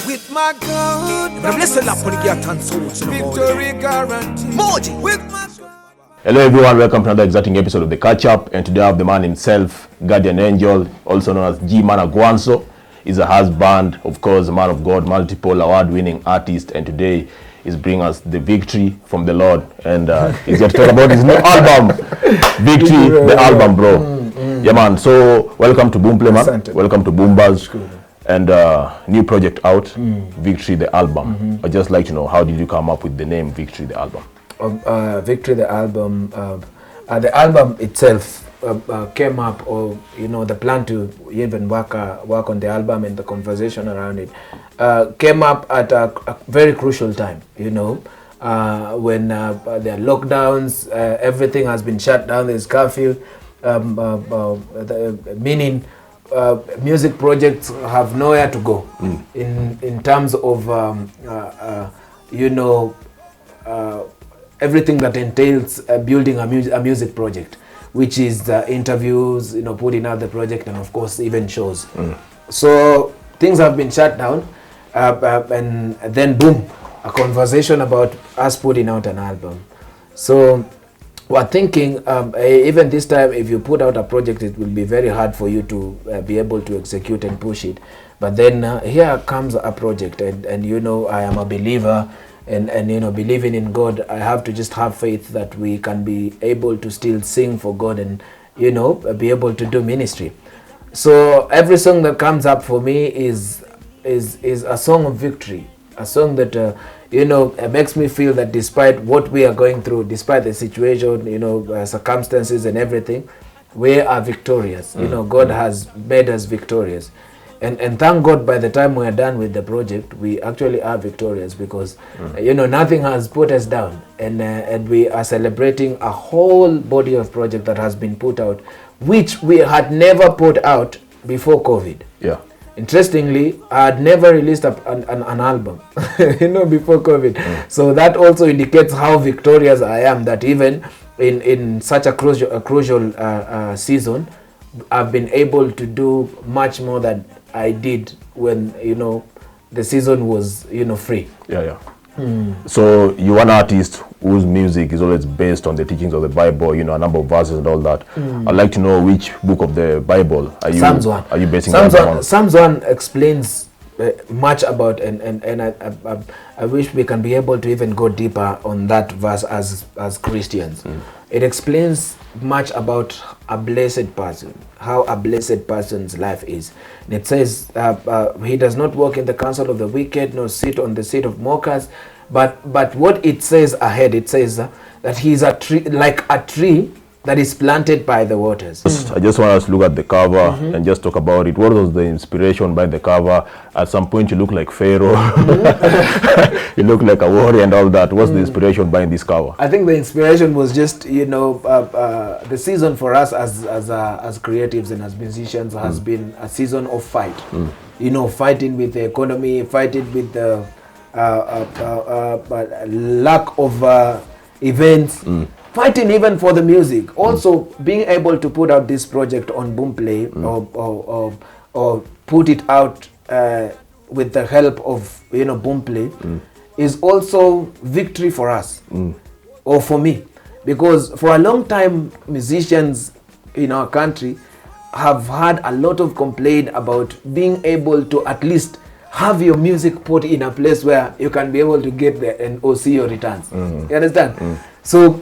With my God, victory guaranteed. With my Hello everyone, welcome to another exciting episode of The Catch Up, and today I have the man himself, Guardian Angel, also known as G Man Agwanso. He's a husband, of course, a man of God, multiple award-winning artist, and today he's bringing us the victory from the Lord, and he's going to talk about his new album, Victory, the album, bro. Yeah, man. So welcome to Boomplay, man. Welcome to Boombas, and new project out, Victory, the album. I'd just like to know, how did you come up with the name Victory, the album? Victory, the album. The album itself came up, or the plan to even work on the album and the conversation around it came up at a very crucial time. When there are lockdowns, everything has been shut down. There's curfew, meaning music projects have nowhere to go in terms of everything that entails building a music project, which is interviews, putting out the project, and of course even shows. So things have been shut down, and then boom, a conversation about us putting out an album. So we're thinking, even this time, if you put out a project, it will be very hard for you to be able to execute and push it. But then here comes a project, and I am a believer. And believing in God, I have to just have faith that we can be able to still sing for God and be able to do ministry. So every song that comes up for me is a song of victory, a song that makes me feel that despite what we are going through, despite the situation, circumstances and everything, we are victorious. God has made us victorious. And thank God, by the time we are done with the project, we actually are victorious, because nothing has put us down, and we are celebrating a whole body of project that has been put out, which we had never put out before COVID. Yeah. Interestingly, I had never released an album, before COVID. So that also indicates how victorious I am, that even in such a crucial season, I've been able to do much more than I did when the season was free. Yeah. So you're an artist whose music is always based on the teachings of the Bible, a number of verses and all that. I'd like to know, which book of the Bible are you Psalms 1. Are you basing Psalms on? Psalms 1 explains much about, and I wish we can be able to even go deeper on that verse as Christians. It explains much about a blessed person, how a blessed person's life is. And it says, he does not walk in the counsel of the wicked, nor sit on the seat of mockers. But what it says ahead, it says that he is a tree, like a tree that is planted by the waters. I just want us to look at the cover and just talk about it. What was the inspiration behind the cover? At some point you look like Pharaoh, you look like a warrior and all that. What's the inspiration behind this cover? I think the inspiration was just, the season for us as creatives and as musicians has been a season of fight. Fighting with the economy, fighting with the lack of events. Fighting even for the music. Also being able to put out this project on Boomplay or put it out with the help of Boomplay is also victory for us, or for me, because for a long time musicians in our country have had a lot of complaint about being able to at least have your music put in a place where you can be able to get there and see your returns. You understand? So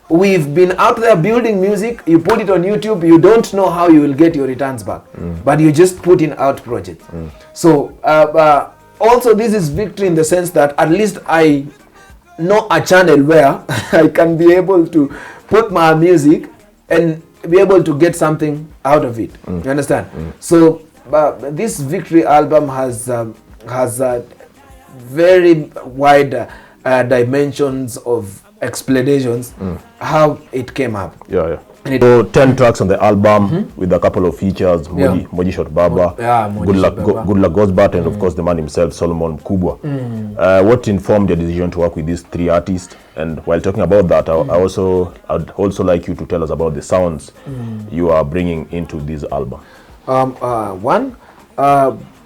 we've been out there building music. You put it on YouTube, you don't know how you will get your returns back, but you just put in out projects. So also this is victory in the sense that at least I know a channel where I can be able to put my music and be able to get something out of it. You understand? So this victory album has very wide dimensions of explanations how it came up. So 10 tracks on the album with a couple of features, Moji Shot Baba, Good Luck Gosbat, and of course the man himself, Solomon Mkubwa. What informed your decision to work with these three artists? And while talking about that, I'd also like you to tell us about the sounds you are bringing into this album.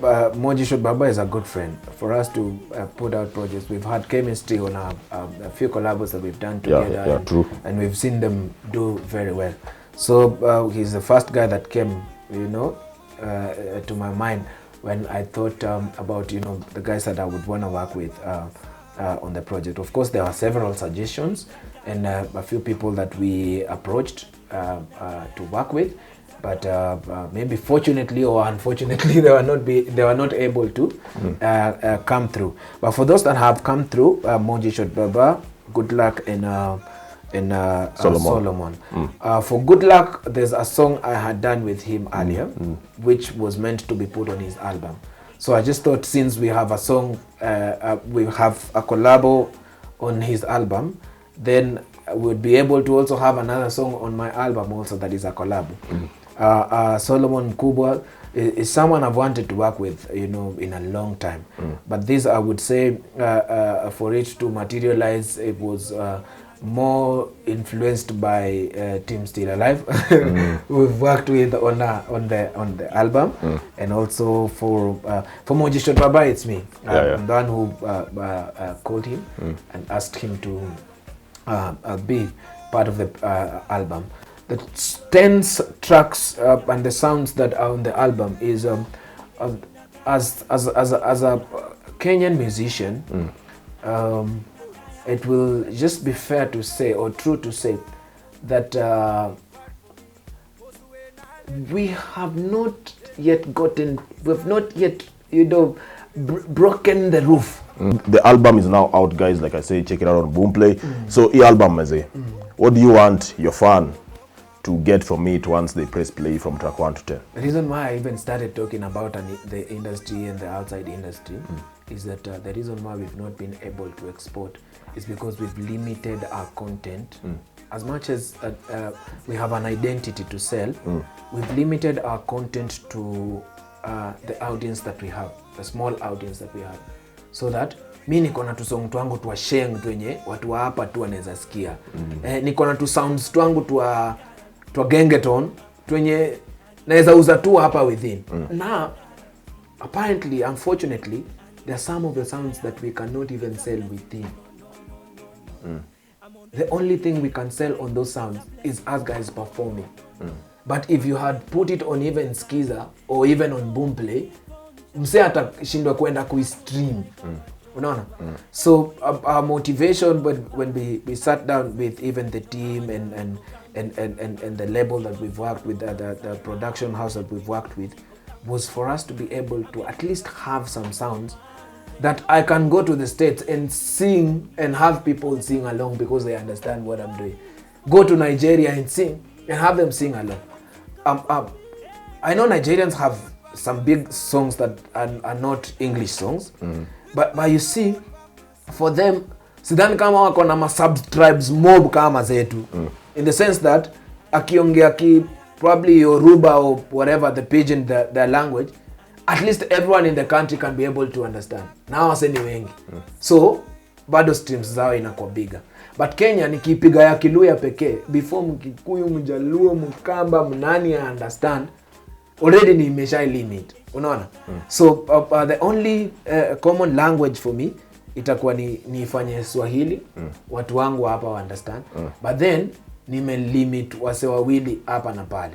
Moji Shot Baba is a good friend for us to put out projects. We've had chemistry on a few collabs that we've done together. Yeah, true. And we've seen them do very well. So he's the first guy that came, to my mind when I thought about, the guys that I would want to work with on the project. Of course, there were several suggestions and a few people that we approached to work with. But maybe fortunately or unfortunately, they were not able to come through. But for those that have come through, Moji Shot Baba, Good Luck, and Solomon. For Good Luck, there's a song I had done with him earlier, which was meant to be put on his album. So I just thought, since we have a song, we have a collabo on his album, then we'd be able to also have another song on my album also that is a collab. Solomon Kubwa is someone I've wanted to work with, in a long time. But this, I would say, for it to materialize, it was more influenced by Team Still Alive. We've worked with on the album, and also for Moji Shot Baba, it's me. I'm the one who called him and asked him to be part of the album. The 10 tracks and the sounds that are on the album is as a Kenyan musician, it will just be fair to say, or true to say, that we have not yet broken the roof. The album is now out, guys. Like I say, check it out on Boomplay. So, album, what do you want your fan to get from it once they press play from track 1 to 10? The reason why I even started talking about the industry and the outside industry is that the reason why we've not been able to export is because we've limited our content. As much as we have an identity to sell, we've limited our content to the audience that we have, the small audience that we have, so that mi niko na tusong twangu tuwa sheng twenye watu wa hapa tu wanaweza sikia. Niko na tu sounds twangu tuwa gengeton twenye naweza uza tu hapa within. Now, apparently, unfortunately, there are some of the sounds that we cannot even sell within. The only thing we can sell on those sounds is us guys performing. But if you had put it on even Skiza or even on Boomplay, mse atashindwa kwenda kuistream. Unaona? So our motivation when we sat down with even the team and the label that we've worked with, the production house that we've worked with, was for us to be able to at least have some sounds that I can go to the States and sing and have people sing along because they understand what I'm doing. Go to Nigeria and sing and have them sing along. I know Nigerians have some big songs that are not English songs, but you see, for them, sidhani kama wako na sub-tribes mob kama zetu, in the sense that akiongea probably Yoruba or whatever the pidgin, their language, at least everyone in the country can be able to understand. Now waseni wengi. So, bado streams zao inakuwa bigger. But Kenya nikipiga ya Kiluya pekee, before Mkikuyu, Mjaluo, Mkamba, Mnani understand, already ni imesha limit. Unaona? So, the only common language for me itakuwa nifanye Swahili, watu wangu hapa wa understand. But then limit wase wawili hapa na pale.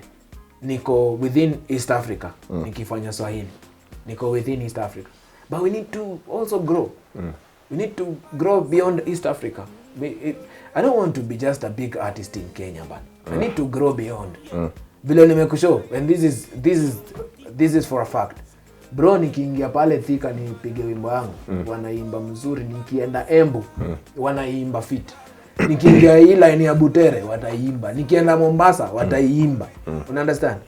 Niko within East Africa, nikifanya Swahili. Niko within East Africa. But we need to also grow. We need to grow beyond East Africa. I don't want to be just a big artist in Kenya, but I need to grow beyond. Vile nimekushow, and this is for a fact. Bro, nikiingia pale Thika nipige wimbo wangu, wanaimba mzuri. Nikienda Embu, wanaimba fit. Nikiingia hii line ya Butere, wataimba. Nikienda Mombasa, wataimba. You understand?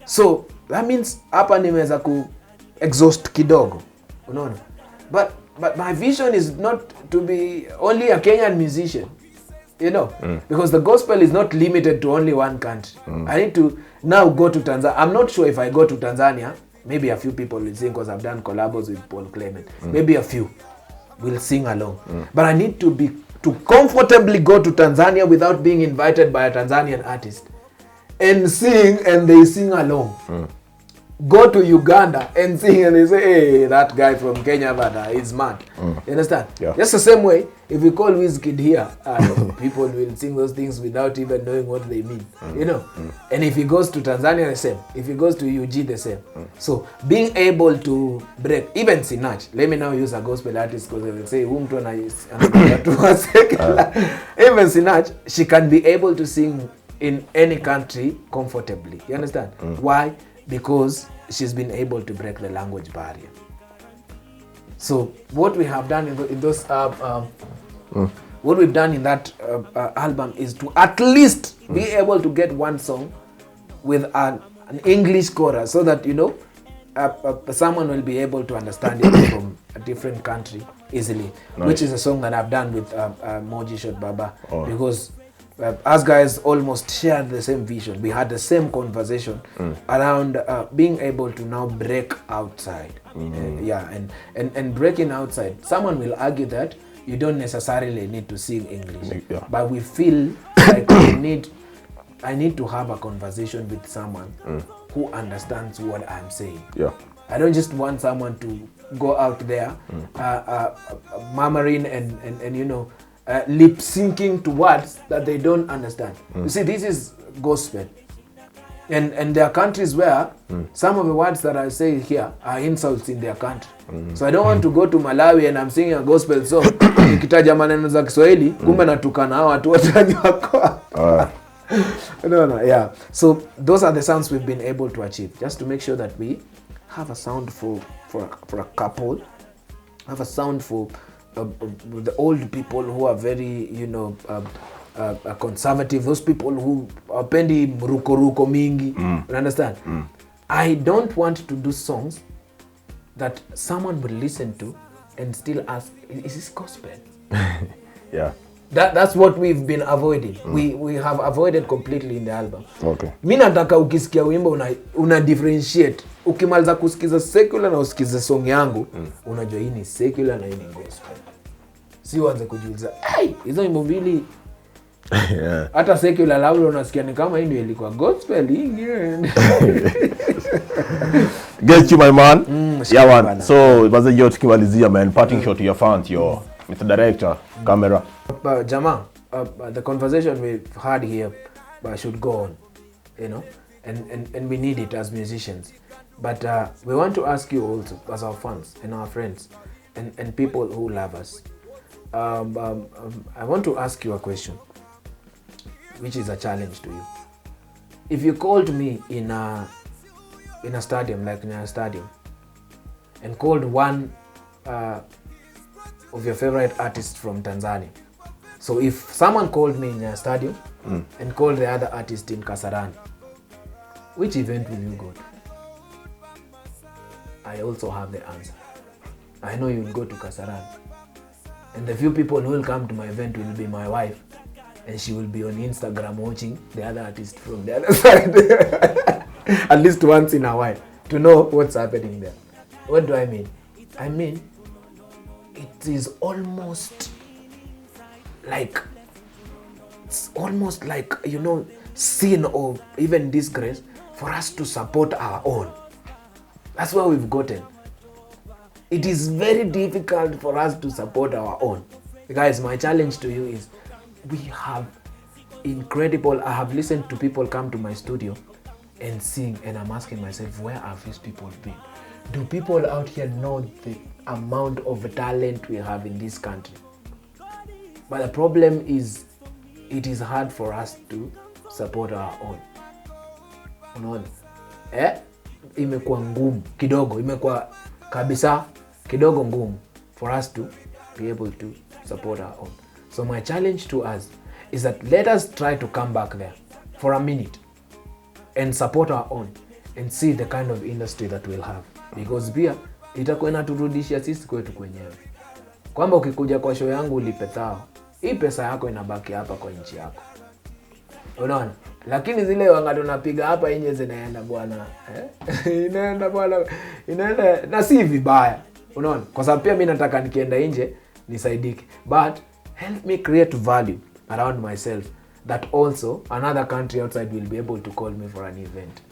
So, that means hapa nimeweza ku exhaust kidogo. Unaona? But my vision is not to be only a Kenyan musician. Because the gospel is not limited to only one country. I need to now go to Tanzania. I'm not sure if I go to Tanzania, maybe a few people will sing because I've done collabs with Paul Clement. Maybe a few will sing along. But I need to comfortably go to Tanzania without being invited by a Tanzanian artist and sing, and they sing along. go to Uganda and sing and they say, hey, that guy from Kenya, but he's mad. You understand? Yeah. Just the same way, if we call Wizkid here, people will sing those things without even knowing what they mean. You know? And if he goes to Tanzania, the same. If he goes to UG, the same. So being able to break, even Sinach, let me now use a gospel artist because they will say, even Sinach, she can be able to sing in any country comfortably. You understand? Why? Because she's been able to break the language barrier. So what we have done in those what we've done in that album is to at least be able to get one song with an English chorus, so that someone will be able to understand it from a different country easily. Nice. Which is a song that I've done with Moji Shot Baba, because us guys almost shared the same vision. We had the same conversation around being able to now break outside. And breaking outside. Someone will argue that you don't necessarily need to sing English. Yeah. But we feel like I need to have a conversation with someone who understands what I'm saying. Yeah. I don't just want someone to go out there murmuring and lip syncing to words that they don't understand. You see, this is gospel, and there are countries where some of the words that I say here are insults in their country. So I don't want to go to Malawi and I'm singing a gospel song nikitaja maneno za Kiswahili kumbe natukana hao watu wote wako. No, yeah. So those are the sounds we've been able to achieve, just to make sure that we have a sound for a couple, have a sound for the old people who are very, conservative, those people who pendi ruko mingi. You understand? I don't want to do songs that someone will listen to and still ask, is this gospel? Yeah. That's what we've been avoiding. We have avoided completely in the album. Okay. Mimi nataka ukisikia wimbo una differentiate. Ukimaliza kusikiza secular na usikize song yangu, unajua hii ni secular na hii ni gospel. Si uanze kujiuliza, hizo wimbo mbili hata secular labda unasikia ni kama hii ndio ilikuwa gospel hii. Get you my man. Yeah man. So baza hiyo tukimalizia man, parting shot to your fans, your Mr. Director, camera. Jama, the conversation we've had here should go on, and we need it as musicians. But we want to ask you also, as our fans and our friends and people who love us. I want to ask you a question, which is a challenge to you. If you called me in a stadium, like in a stadium, and called one of your favorite artists from Tanzania. So if someone called me in a stadium and called the other artist in Kasarani, which event will you go to? I also have the answer. I know you will go to Kasarani. And the few people who will come to my event will be my wife, and she will be on Instagram watching the other artist from the other side. At least once in a while, to know what's happening there. What do I mean? I mean, it is almost like sin or even disgrace for us to support our own. That's where we've gotten. It is very difficult for us to support our own. Guys, my challenge to you is, we have incredible, I have listened to people come to my studio and sing, and I'm asking myself, where have these people been? Do people out here know the amount of talent we have in this country? But the problem is, it is hard for us to support our own. Unaona? Imekuwa ngumu kidogo, imekuwa kabisa kidogo ngumu for us to be able to support our own. So my challenge to us is that let us try to come back there for a minute and support our own and see the kind of industry that we'll have. Because pia itakuwa inaturudishia sisi kwetu kwenyewe. Kwamba ukikuja kwa show yangu ulipe thao, hii pesa yako inabaki hapa kwa nchi yako. Unaona? Lakini zile wakati unapiga hapa nje zinaenda bwana, inaenda bwana, inaenda na si vibaya. Unaona? Kwa sababu pia mimi nataka nikienda nje nisaidike. But help me create value around myself that also another country outside will be able to call me for an event.